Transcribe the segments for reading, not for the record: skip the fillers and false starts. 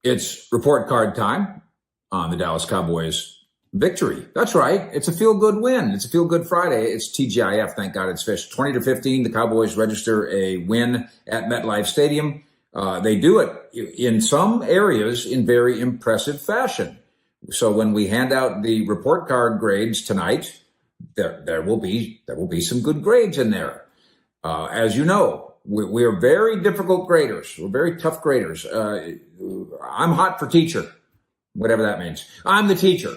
It's report card time on the Dallas Cowboys victory. That's right. It's a feel-good win. It's a feel-good Friday. It's TGIF. Thank God it's Fish. 20-15. The Cowboys register a win at MetLife Stadium. They do it in some areas in very impressive fashion. So when we hand out the report card grades tonight, there will be some good grades in there. As you know, we are very difficult graders. We're very tough graders. I'm hot for teacher, whatever that means. I'm the teacher.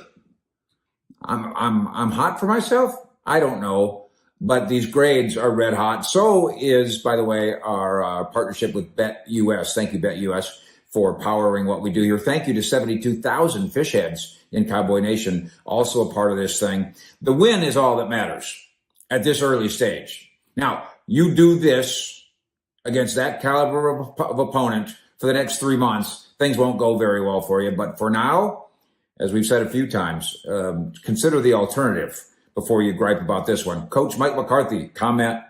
I'm hot for myself. I don't know, but these grades are red hot. So is, by the way, our partnership with BetUS. Thank you, BetUS, for powering what we do here. Thank you to 72,000 fish heads in Cowboy Nation, also a part of this thing. The win is all that matters at this early stage. Now, you do this against that caliber of opponent for the next 3 months, things won't go very well for you. But for now, as we've said a few times, consider the alternative before you gripe about this one. Coach Mike McCarthy, comment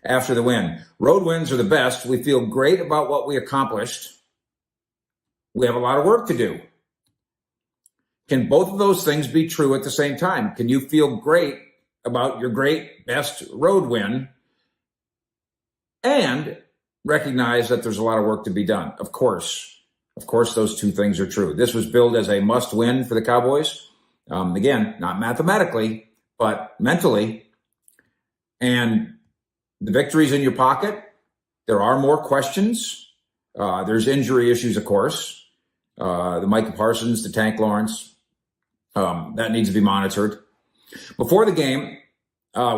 after the win. Road wins are the best. We feel great about what we accomplished. We have a lot of work to do. Can both of those things be true at the same time? Can you feel great about your great best road win and recognize that there's a lot of work to be done? Of course, those two things are true. This was billed as a must win for the Cowboys. Again, not mathematically, but mentally. And the victory's in your pocket. There are more questions. There's injury issues, of course. The Micah Parsons, the Tank Lawrence, that needs to be monitored. Before the game,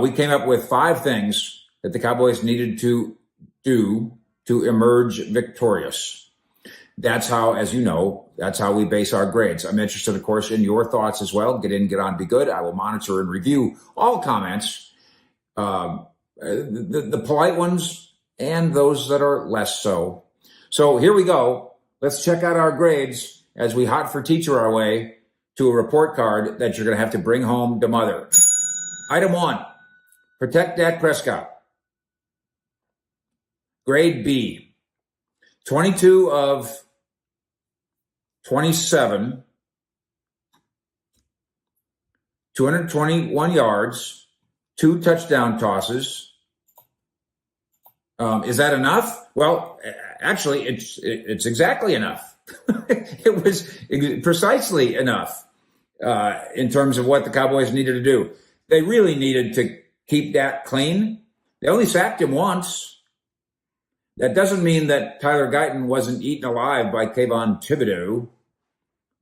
we came up with 5 things that the Cowboys needed to do to emerge victorious. That's how, as you know, that's how we base our grades. I'm interested, of course, in your thoughts as well. Get in, get on, be good. I will monitor and review all comments, the polite ones and those that are less so. So here we go. Let's check out our grades as we hot for teacher our way to a report card that you're going to have to bring home to mother. Item 1, protect Dak Prescott. Grade B, 22 of 27, 221 yards, 2 touchdown tosses. Is that enough? Well, actually, it's exactly enough. It was precisely enough in terms of what the Cowboys needed to do. They really needed to keep Dak clean. They only sacked him once. That doesn't mean that Tyler Guyton wasn't eaten alive by Kayvon Thibodeau.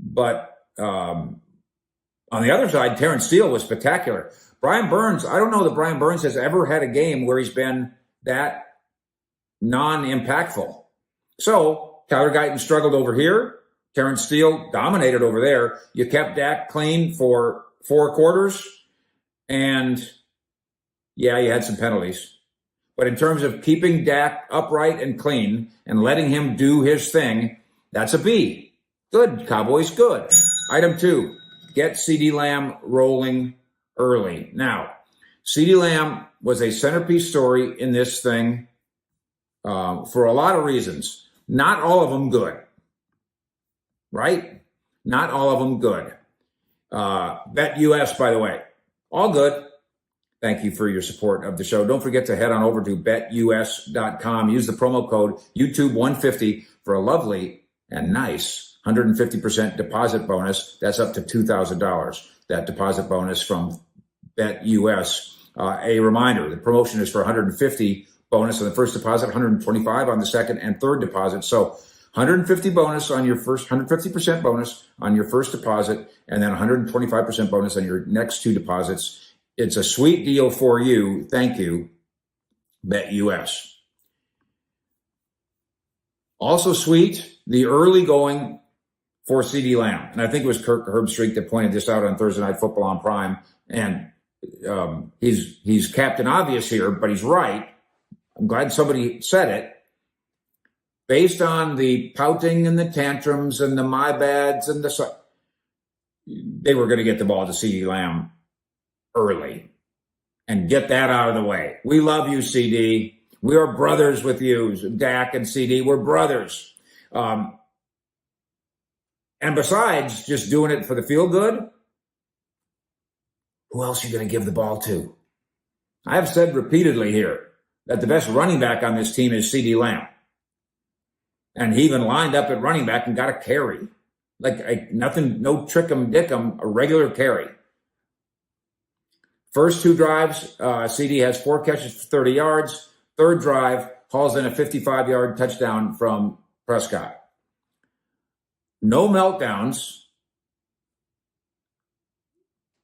But on the other side, Terrence Steele was spectacular. Brian Burns, I don't know that Brian Burns has ever had a game where he's been that non-impactful. So Tyler Guyton struggled over here. Terrence Steele dominated over there. You kept Dak clean for 4 quarters. And, yeah, you had some penalties. But in terms of keeping Dak upright and clean and letting him do his thing, that's a B. Good, Cowboys, good. Item 2, get CeeDee Lamb rolling early. Now, CeeDee Lamb was a centerpiece story in this thing for a lot of reasons. Not all of them good, right? Not all of them good. BetUS, by the way, all good. Thank you for your support of the show. Don't forget to head on over to betus.com. Use the promo code YouTube150 for a lovely and nice 150% deposit bonus. That's up to $2,000. That deposit bonus from BetUS. A reminder, the promotion is for 150 bonus on the first deposit, 125 on the second and third deposit. So 150 bonus on your first, 150% bonus on your first deposit, and then 125% bonus on your next 2 deposits. It's a sweet deal for you. Thank you, BetUS. Also sweet, the early going for CeeDee Lamb. And I think it was Kirk Herbstreit that pointed this out on Thursday Night Football on Prime. And he's Captain Obvious here, but he's right. I'm glad somebody said it. Based on the pouting and the tantrums and the my bads and they were going to get the ball to CeeDee Lamb early and get that out of the way. We love you, CD. We are brothers with you, Dak and CD. We're brothers. And besides just doing it for the feel good, who else are you going to give the ball to? I have said repeatedly here that the best running back on this team is CeeDee Lamb. And he even lined up at running back and got a carry. Like nothing, no trick-em-dick-em, a regular carry. First 2 drives, CD has 4 catches for 30 yards. Third drive, hauls in a 55-yard touchdown from Prescott. No meltdowns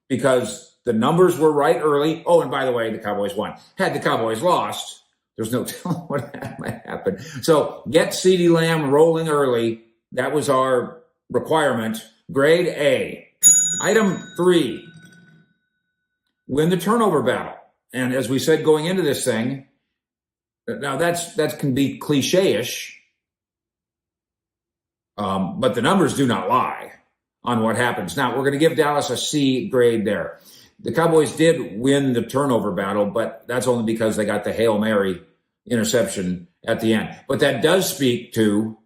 because the numbers were right early. Oh, and by the way, the Cowboys won. Had the Cowboys lost, there's no telling what might happen. So get CeeDee Lamb rolling early. That was our requirement. Grade A. Item 3. Win the turnover battle. And as we said going into this thing, now that can be cliche-ish, but the numbers do not lie on what happens. Now, we're going to give Dallas a C grade there. The Cowboys did win the turnover battle, but that's only because they got the Hail Mary interception at the end. But that does speak to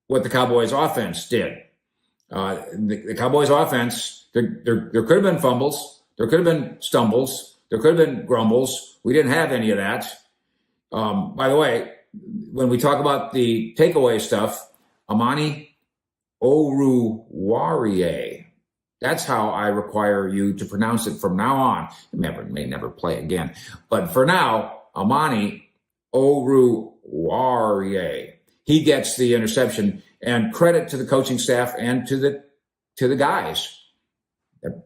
what the Cowboys offense did. The Cowboys offense, there could have been fumbles, there could have been stumbles, there could have been grumbles. We didn't have any of that. By the way, when we talk about the takeaway stuff, Amani Oruwariye, that's how I require you to pronounce it from now on. You may never play again. But for now, Amani Oruwariye, he gets the interception, and credit to the coaching staff and to the guys.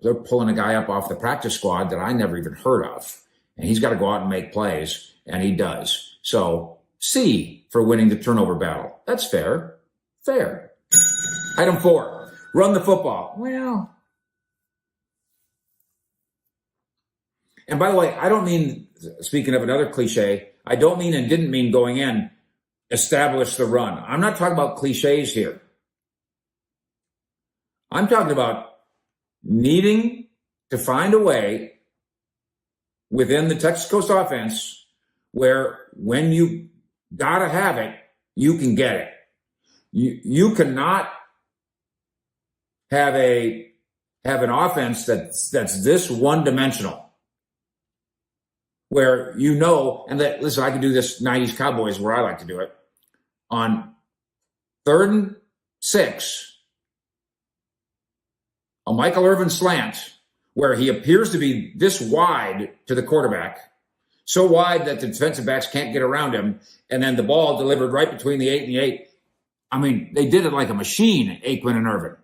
They're pulling a guy up off the practice squad that I never even heard of. And he's got to go out and make plays, and he does. So C for winning the turnover battle. That's fair. Fair. Item 4, run the football. Well, and by the way, I don't mean, speaking of another cliche, I don't mean and didn't mean going in, establish the run. I'm not talking about cliches here. I'm talking about needing to find a way within the Texas Coast offense where when you gotta have it, you can get it. You cannot have an offense that's this one-dimensional where listen, I can do this 90s Cowboys where I like to do it. On 3rd and 6, a Michael Irvin slant where he appears to be this wide to the quarterback, so wide that the defensive backs can't get around him, and then the ball delivered right between the 8 and the 8. I mean, they did it like a machine, Aikman and Irvin.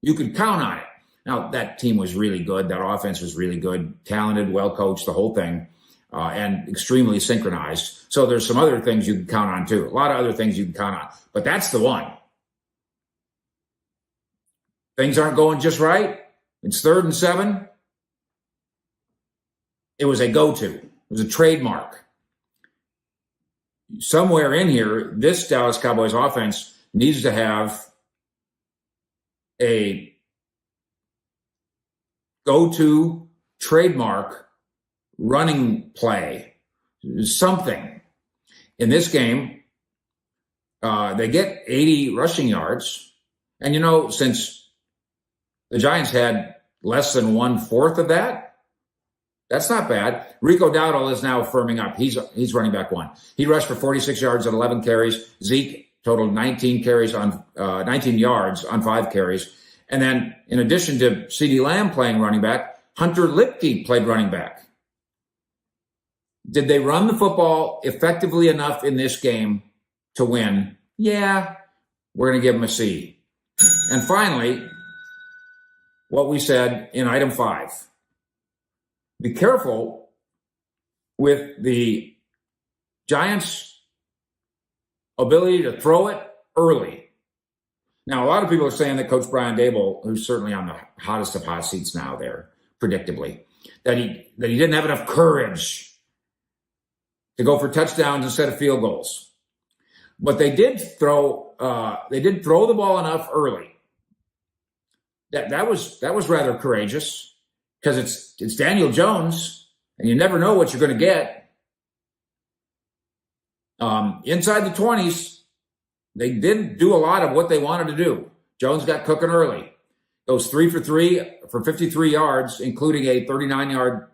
You could count on it. Now, that team was really good. That offense was really good, talented, well-coached, the whole thing. And extremely synchronized. So there's some other things you can count on too. A lot of other things you can count on. But that's the one. Things aren't going just right. It's 3rd and 7. It was a go-to. It was a trademark. Somewhere in here, this Dallas Cowboys offense needs to have a go-to trademark running play, something. In this game, they get 80 rushing yards. And, since the Giants had less than 1/4 of that, that's not bad. Rico Dowdle is now firming up. He's running back 1. He rushed for 46 yards on 11 carries. Zeke totaled 19 yards on 5 carries. And then, in addition to CeeDee Lamb playing running back, Hunter Lipke played running back. Did they run the football effectively enough in this game to win? Yeah, we're going to give them a C. And finally, what we said in item 5. Be careful with the Giants' ability to throw it early. Now, a lot of people are saying that Coach Brian Daboll, who's certainly on the hottest of hot seats now there, predictably, that he didn't have enough courage to go for touchdowns instead of field goals. But they did throw the ball enough early. That was rather courageous because it's Daniel Jones, and you never know what you're going to get. Inside the 20s, they didn't do a lot of what they wanted to do. Jones got cooking early. Goes 3 for 3 for 53 yards, including a 39-yard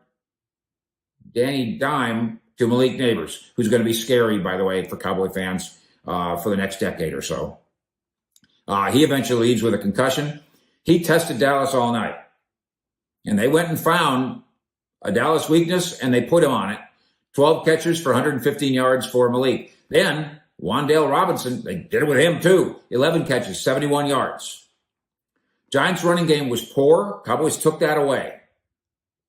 Danny dime to Malik Neighbors, who's going to be scary, by the way, for Cowboy fans for the next decade or so. He eventually leaves with a concussion. He tested Dallas all night. And they went and found a Dallas weakness, and they put him on it. 12 catches for 115 yards for Malik. Then Wan'Dale Robinson, they did it with him too. 11 catches, 71 yards. Giants' running game was poor. Cowboys took that away.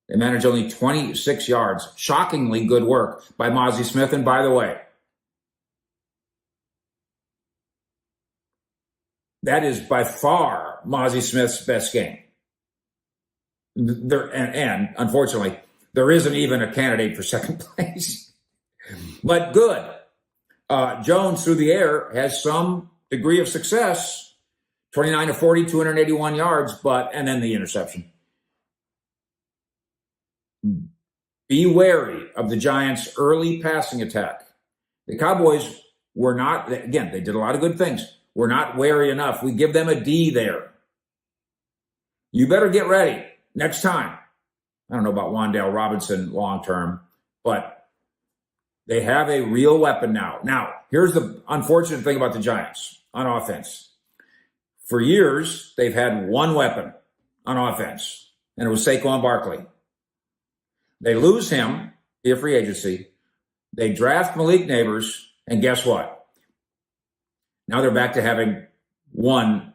They managed only 26 yards. Shockingly good work by Mozzie Smith. And by the way, that is by far Mozzie Smith's best game. And unfortunately, there isn't even a candidate for second place. But good. Jones, through the air, has some degree of success. 29 to 40, 281 yards, and then the interception. Be wary of the Giants' early passing attack. The Cowboys were not, again, they did a lot of good things. We're not wary enough. We give them a D there. You better get ready next time. I don't know about Wan'Dale Robinson long term, but they have a real weapon now. Now, here's the unfortunate thing about the Giants on offense. For years, they've had one weapon on offense, and it was Saquon Barkley. They lose him via free agency. They draft Malik Neighbors, and guess what? Now they're back to having one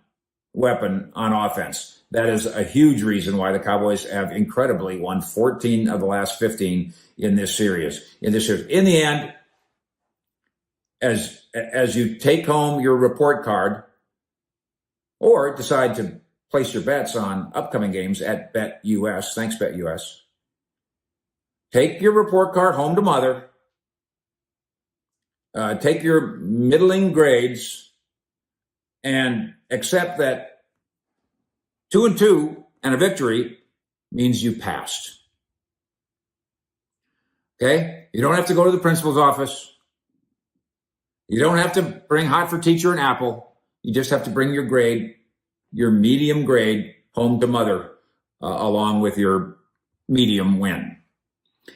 weapon on offense. That is a huge reason why the Cowboys have incredibly won 14 of the last 15 in this series. In the end, as you take home your report card or decide to place your bets on upcoming games at BetUS, thanks BetUS, take your report card home to mother, take your middling grades, and accept that 2-2 and a victory means you passed. Okay? You don't have to go to the principal's office. You don't have to bring hot for teacher and apple. You just have to bring your grade, your medium grade, home to mother, along with your medium win.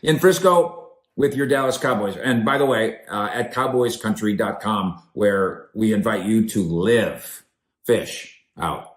In Frisco, with your Dallas Cowboys. And by the way, at cowboyscountry.com, where we invite you to live. Fish out.